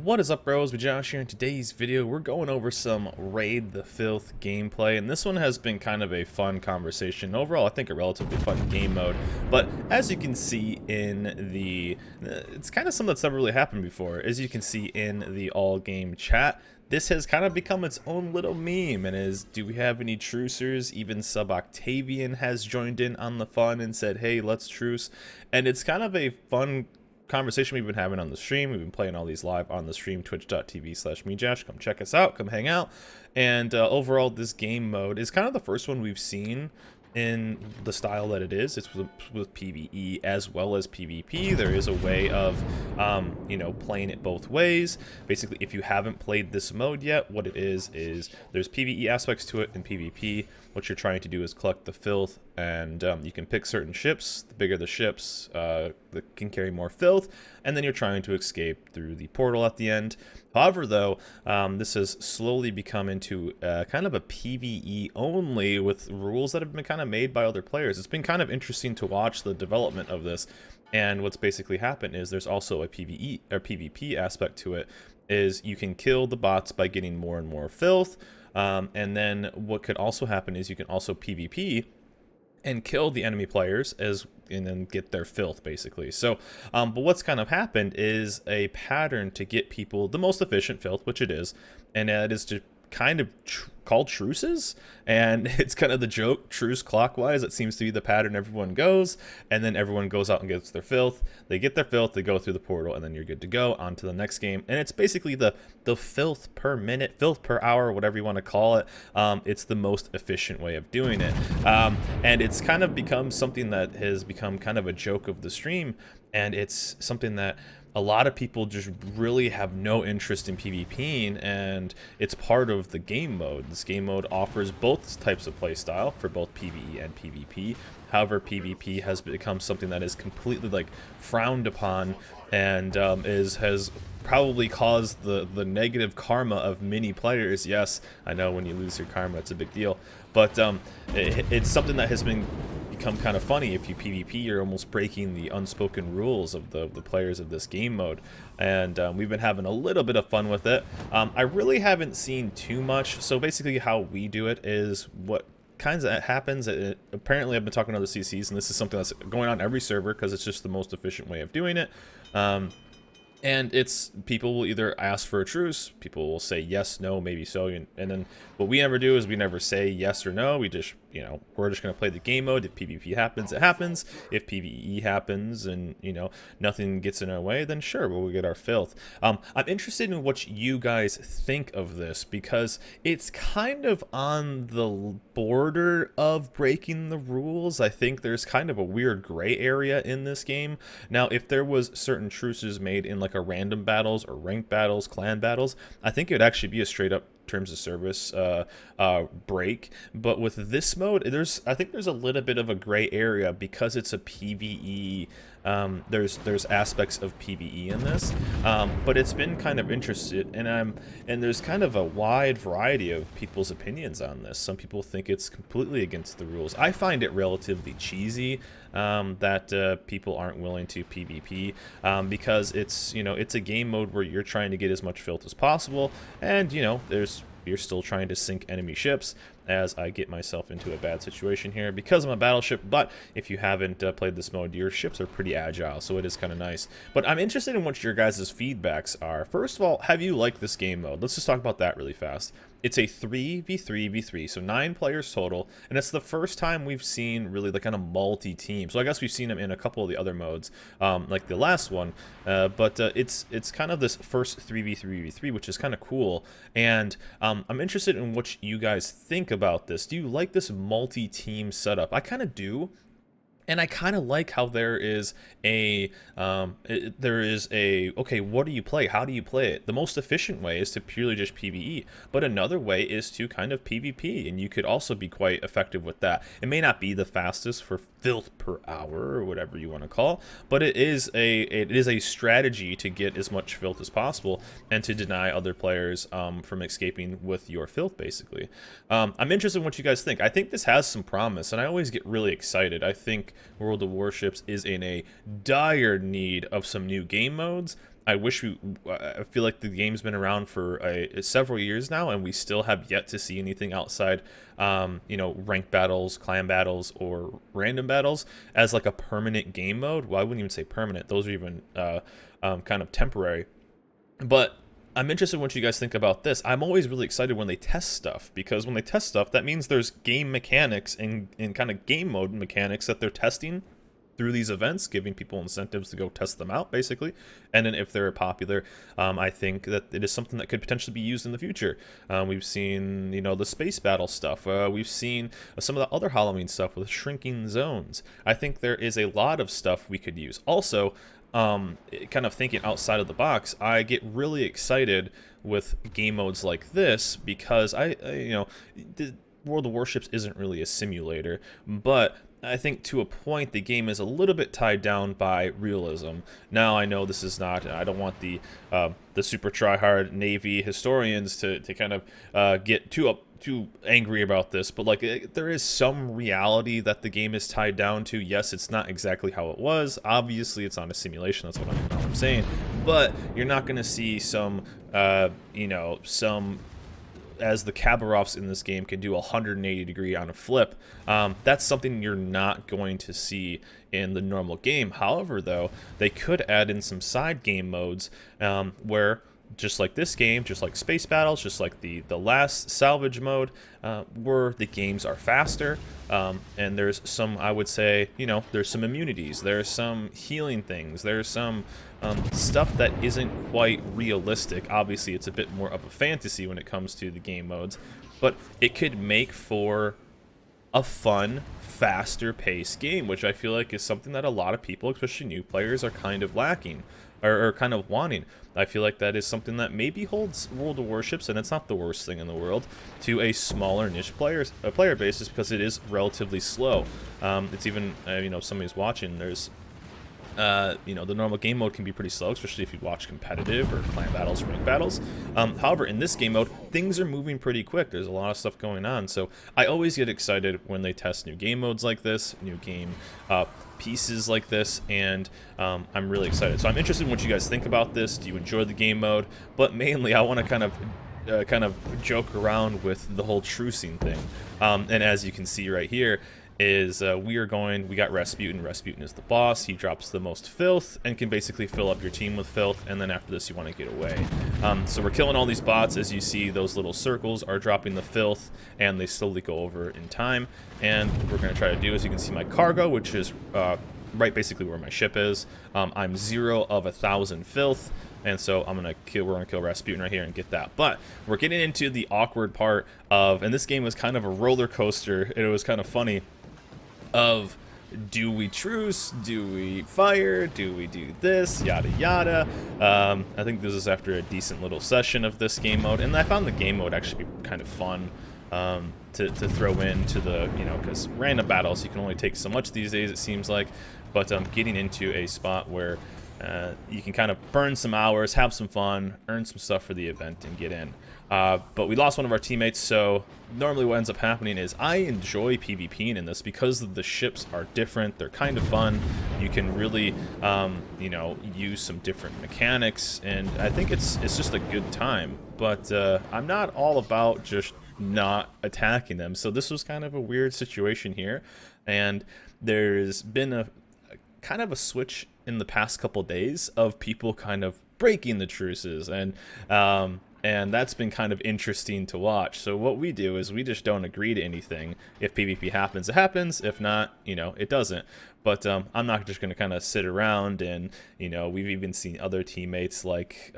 What is up, bros? With Josh here. In today's video, we're going over some Raid the Filth gameplay, and this one has been kind of a fun conversation. Overall, I think a relatively fun game mode, but as you can see in the... it's kind of something that's never really happened before. As you can see in the all-game chat, this has kind of become its own little meme, and is, do we have any trucers? Even Sub-Octavian has joined in on the fun and said, hey, let's truce, and it's kind of a fun conversation we've been having on the stream. We've been playing all these live on the stream, twitch.tv/mejosh. Come check us out, come hang out. And overall, this game mode is kind of the first one we've seen in the style that it is. It's with PvE as well as PvP. There is a way of you know, playing it both ways. Basically, if you haven't played this mode yet, what it is there's PvE aspects to it in PvP. What you're trying to do is collect the filth, and you can pick certain ships. The bigger the ships, that can carry more filth, and then you're trying to escape through the portal at the end. However, though, this has slowly become into kind of a PvE only, with rules that have been kind of made by other players. It's been kind of interesting to watch the development of this, and what's basically happened is there's also a PvE or PvP aspect to it. Is you can kill the bots by getting more and more filth. And then what could also happen is you can also PvP and kill the enemy players and then get their filth, basically. So, but what's kind of happened is a pattern to get people the most efficient filth, which it is, and that is to kind of called truces, and it's kind of the joke, truce clockwise. It seems to be the pattern everyone goes, and then everyone goes out and gets their filth. They get their filth, they go through the portal, and then you're good to go on to the next game. And it's basically the filth per minute, filth per hour, whatever you want to call it. It's the most efficient way of doing it, and it's kind of become something that has become kind of a joke of the stream, and it's something that a lot of people just really have no interest in PvPing, and it's part of the game mode. This game mode offers both types of playstyle for both PvE and PvP. However, PvP has become something that is completely like frowned upon, and has probably caused the negative karma of many players. Yes, I know when you lose your karma, it's a big deal, but it's something that has become kind of funny. If you PvP, you're almost breaking the unspoken rules of the players of this game mode, and we've been having a little bit of fun with it. I really haven't seen too much, so basically how we do it is what kinds of happens. Apparently I've been talking to other CCs, and this is something that's going on every server because it's just the most efficient way of doing it. And it's, people will either ask for a truce, people will say yes, no, maybe so, and then what we never do is we never say yes or no. We just, you know, we're just going to play the game mode. If PvP happens, it happens. If PvE happens and, you know, nothing gets in our way, then sure, we'll get our filth. I'm interested in what you guys think of this, because it's kind of on the border of breaking the rules. I think there's kind of a weird gray area in this game. Now, if there was certain truces made in like a random battles or ranked battles, clan battles, I think it would actually be a straight up terms of service break. But with this mode, I think there's a little bit of a gray area because it's a PvE. There's aspects of PvE in this, but it's been kind of interesting, and there's kind of a wide variety of people's opinions on this. Some people think it's completely against the rules. I find it relatively cheesy that people aren't willing to PvP, because it's, you know, it's a game mode where you're trying to get as much filth as possible, and, you know, you're still trying to sink enemy ships, as I get myself into a bad situation here because I'm a battleship. But if you haven't played this mode, your ships are pretty agile, so it is kind of nice. But I'm interested in what your guys' feedbacks are. First of all, have you liked this game mode? Let's just talk about that really fast. It's a 3v3v3, so 9 players total, and it's the first time we've seen really the kind of multi-team. So I guess we've seen them in a couple of the other modes, like the last one, but it's kind of this first 3v3v3, which is kind of cool. And I'm interested in what you guys think about this. Do you like this multi-team setup? I kind of do. And I kind of like how there is a, okay, what do you play? How do you play it? The most efficient way is to purely just PvE, but another way is to kind of PvP, and you could also be quite effective with that. It may not be the fastest for filth per hour or whatever you want to call, but it is a strategy to get as much filth as possible and to deny other players from escaping with your filth, basically. I'm interested in what you guys think. I think this has some promise, and I always get really excited. I think World of Warships is in a dire need of some new game modes, I feel like the game's been around for several years now, and we still have yet to see anything outside, ranked battles, clan battles, or random battles as like a permanent game mode. Well, I wouldn't even say permanent. Those are even kind of temporary. But I'm interested in what you guys think about this. I'm always really excited when they test stuff, because when they test stuff, that means there's game mechanics and kind of game mode mechanics that they're testing through these events, giving people incentives to go test them out, basically. And then if they're popular, I think that it is something that could potentially be used in the future. We've seen, the space battle stuff. We've seen some of the other Halloween stuff with shrinking zones. I think there is a lot of stuff we could use. Also, kind of thinking outside of the box, I get really excited with game modes like this because the World of Warships isn't really a simulator, but I think to a point the game is a little bit tied down by realism. Now I know this is not, I don't want the super try-hard Navy historians to kind of get too angry about this, but like there is some reality that the game is tied down to. Yes, it's not exactly how it was. Obviously, it's not a simulation. That's what I'm saying. But you're not going to see some as the Khabarovs in this game can do a 180 degree on a flip. That's something you're not going to see in the normal game. However, though, they could add in some side game modes where, just like this game, just like space battles, just like the last salvage mode, where the games are faster, and there's some, I would say, there's some immunities, there's some healing things, there's some stuff that isn't quite realistic. Obviously, it's a bit more of a fantasy when it comes to the game modes, but it could make for a fun, faster paced game, which I feel like is something that a lot of people, especially new players, are kind of lacking, or kind of wanting. I feel like that is something that maybe holds World of Warships, and it's not the worst thing in the world, to a smaller niche player basis, because it is relatively slow. It's even, somebody's watching, there's the normal game mode can be pretty slow, especially if you watch competitive or clan battles or rank battles. However, in this game mode, things are moving pretty quick. There's a lot of stuff going on, so I always get excited when they test new game modes like this, new game pieces like this, and I'm really excited. So I'm interested in what you guys think about this. Do you enjoy the game mode? But mainly, I want to kind of joke around with the whole trucing thing. And as you can see right here, is we got Rasputin. Rasputin is the boss. He drops the most filth and can basically fill up your team with filth, and then after this you want to get away. So we're killing all these bots. As you see, those little circles are dropping the filth, and they slowly go over in time. And what we're going to try to do is, you can see my cargo, which is right basically where my ship is. I'm 0 of 1,000 filth, and so we're gonna kill Rasputin right here and get that. But we're getting into the awkward part of, and this game was kind of a roller coaster. It was kind of funny. Of, do we truce? Do we fire? Do we do this? Yada yada. I think this is after a decent little session of this game mode, and I found the game mode actually be kind of fun to throw into the, because random battles you can only take so much these days, it seems like. But getting into a spot where you can kind of burn some hours, have some fun, earn some stuff for the event, and get in. But we lost one of our teammates, so normally what ends up happening is I enjoy PvPing in this because the ships are different. They're kind of fun. You can really, use some different mechanics, and I think it's just a good time. But I'm not all about just not attacking them. So this was kind of a weird situation here, and there's been a kind of a switch in the past couple days of people kind of breaking the truces, and that's been kind of interesting to watch. So what we do is we just don't agree to anything. If PvP happens, it happens. If not, it doesn't. But I'm not just going to kind of sit around and, we've even seen other teammates like,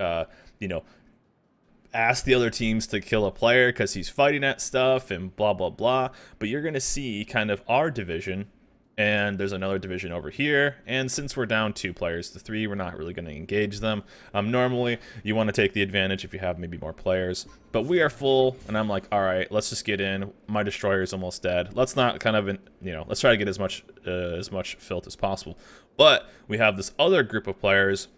ask the other teams to kill a player because he's fighting at stuff and blah, blah, blah. But you're going to see kind of our division, and there's another division over here, and since we're down 2 players to 3, we're not really going to engage them. Normally, you want to take the advantage if you have maybe more players, but we are full, and I'm like, all right, let's just get in. My destroyer is almost dead. Let's not kind of, let's try to get as much filth as possible. But we have this other group of players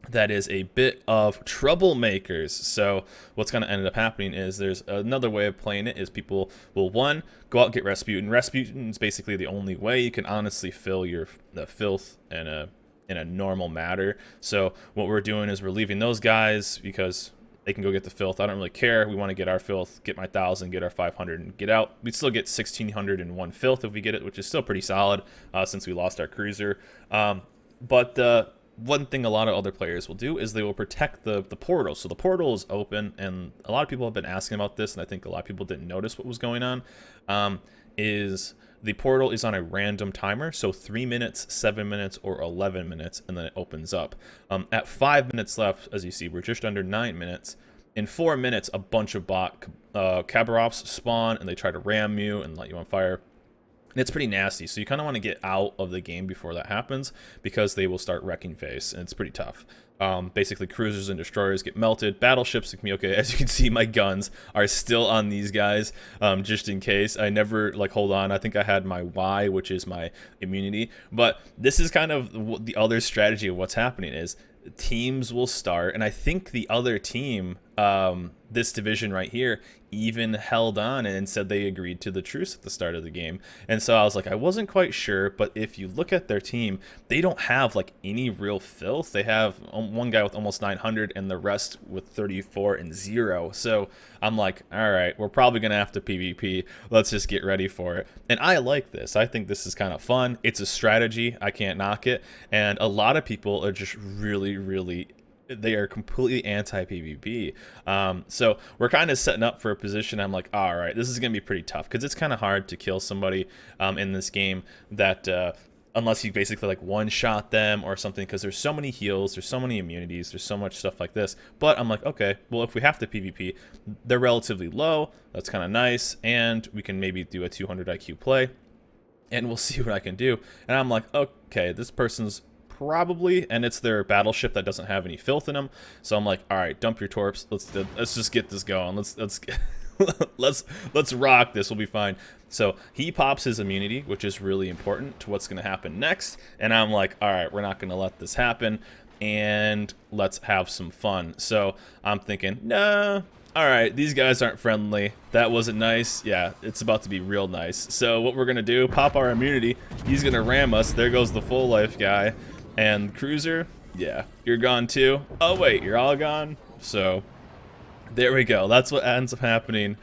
that is a bit of troublemakers. So what's going to end up happening is, there's another way of playing it is people will, one, go out and get Rasputin. Rasputin is basically the only way you can honestly fill the filth and in a normal matter. So what we're doing is we're leaving those guys because they can go get the filth. I don't really care. We want to get our filth, get my 1,000, get our 500, and get out. We'd still get 1,601 filth if we get it, which is still pretty solid since we lost our cruiser. But one thing a lot of other players will do is they will protect the portal. So the portal is open, and a lot of people have been asking about this, and I think a lot of people didn't notice what was going on, is the portal is on a random timer, so 3 minutes, 7 minutes, or 11 minutes, and then it opens up. At 5 minutes left, as you see, we're just under 9 minutes. In 4 minutes, a bunch of bot Kabarovs spawn, and they try to ram you and light you on fire. And it's pretty nasty, so you kind of want to get out of the game before that happens, because they will start wrecking face, and it's pretty tough. Basically, cruisers and destroyers get melted. Battleships can be okay. As you can see, my guns are still on these guys, just in case. I never, like, hold on. I think I had my Y, which is my immunity. But this is kind of the other strategy of what's happening is teams will start, and I think the other team, this division right here, even held on and said they agreed to the truce at the start of the game. And so I was like, I wasn't quite sure, but if you look at their team, they don't have like any real filth. They have one guy with almost 900 and the rest with 34 and 0. So I'm like, all right, we're probably gonna have to PvP. Let's just get ready for it. And I like this. I think this is kind of fun. It's a strategy. I can't knock it. And a lot of people are just really, they are completely anti-PvP. So we're kind of setting up for a position. I'm like, all right, this is going to be pretty tough, because it's kind of hard to kill somebody in this game that unless you basically like one-shot them or something, because there's so many heals, there's so many immunities, there's so much stuff like this. But I'm like, okay, well, if we have to PvP, they're relatively low. That's kind of nice, and we can maybe do a 200 IQ play, and we'll see what I can do. And I'm like, okay, this person's probably, and it's their battleship that doesn't have any filth in them. So I'm like, all right, dump your torps. Let's just get this going. Let's rock this. We'll be fine. So he pops his immunity, which is really important to what's going to happen next. And I'm like, all right, we're not going to let this happen, and let's have some fun. So I'm thinking, nah. All right, these guys aren't friendly. That wasn't nice. Yeah, it's about to be real nice. So what we're gonna do, pop our immunity. He's gonna ram us. There goes the full life guy. And cruiser, yeah, you're gone too. Oh wait, you're all gone? So there we go. That's what ends up happening.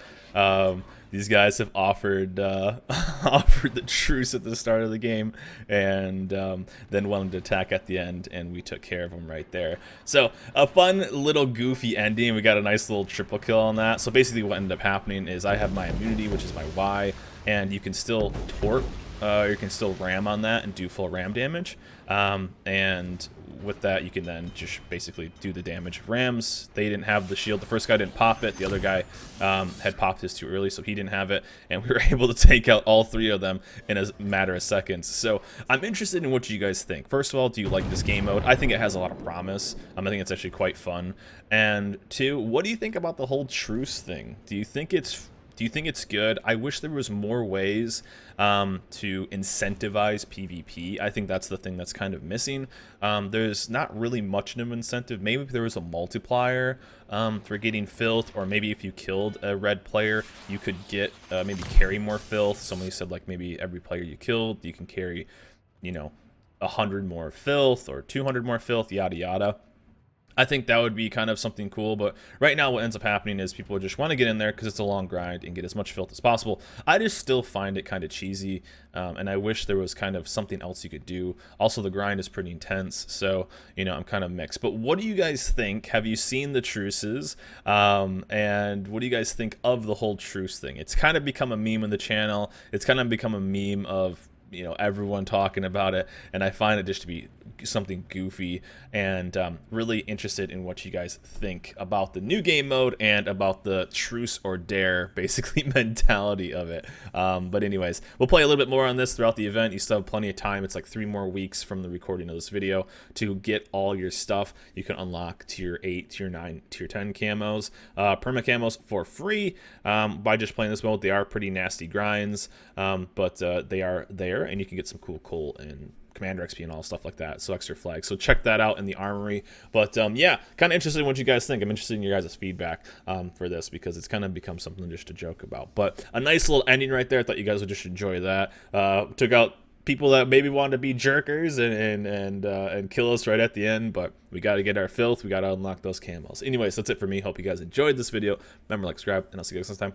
These guys have offered offered the truce at the start of the game, and then wanted to attack at the end, and we took care of them right there. So a fun little goofy ending. We got a nice little triple kill on that. So basically what ended up happening is I have my immunity, which is my Y, and you can still torp, you can still ram on that and do full ram damage. And with that, you can then just basically do the damage of rams. They didn't have the shield. The first guy didn't pop it. The other guy had popped his too early, so he didn't have it. And we were able to take out all three of them in a matter of seconds. So I'm interested in what you guys think. First of all, do you like this game mode? I think it has a lot of promise. I think it's actually quite fun. And two, what do you think about the whole truce thing? Do you think it's good? I wish there was more ways to incentivize PvP. I think that's the thing that's kind of missing. There's not really much of an incentive. Maybe if there was a multiplier for getting filth, or maybe if you killed a red player, you could get maybe carry more filth. Somebody said like maybe every player you killed, you can carry, 100 more filth or 200 more filth, yada yada. I think that would be kind of something cool, but right now what ends up happening is people just want to get in there because it's a long grind and get as much filth as possible. I just still find it kind of cheesy, and I wish there was kind of something else you could do. Also, the grind is pretty intense, so, I'm kind of mixed. But what do you guys think? Have you seen the truces? And what do you guys think of the whole truce thing? It's kind of become a meme on the channel. It's kind of become a meme of, everyone talking about it, and I find it just to be something goofy, and really interested in what you guys think about the new game mode and about the truce or dare basically mentality of it. But anyways, we'll play a little bit more on this throughout the event. You still have plenty of time. It's like 3 more weeks from the recording of this video to get all your stuff. You can unlock tier 8, tier 9, tier 10 camos, perma camos for free by just playing this mode. They are pretty nasty grinds, but they are there, and you can get some cool coal and commander XP and all stuff like that, so extra flags. So check that out in the armory. But yeah, kind of interested in what you guys think. I'm interested in your guys' feedback for this, because it's kind of become something just to joke about. But a nice little ending right there. I thought you guys would just enjoy that. Took out people that maybe want to be jerkers and kill us right at the end, but we got to get our filth. We got to unlock those camos. Anyways, that's it for me. Hope you guys enjoyed this video. Remember, like, subscribe, and I'll see you guys next time.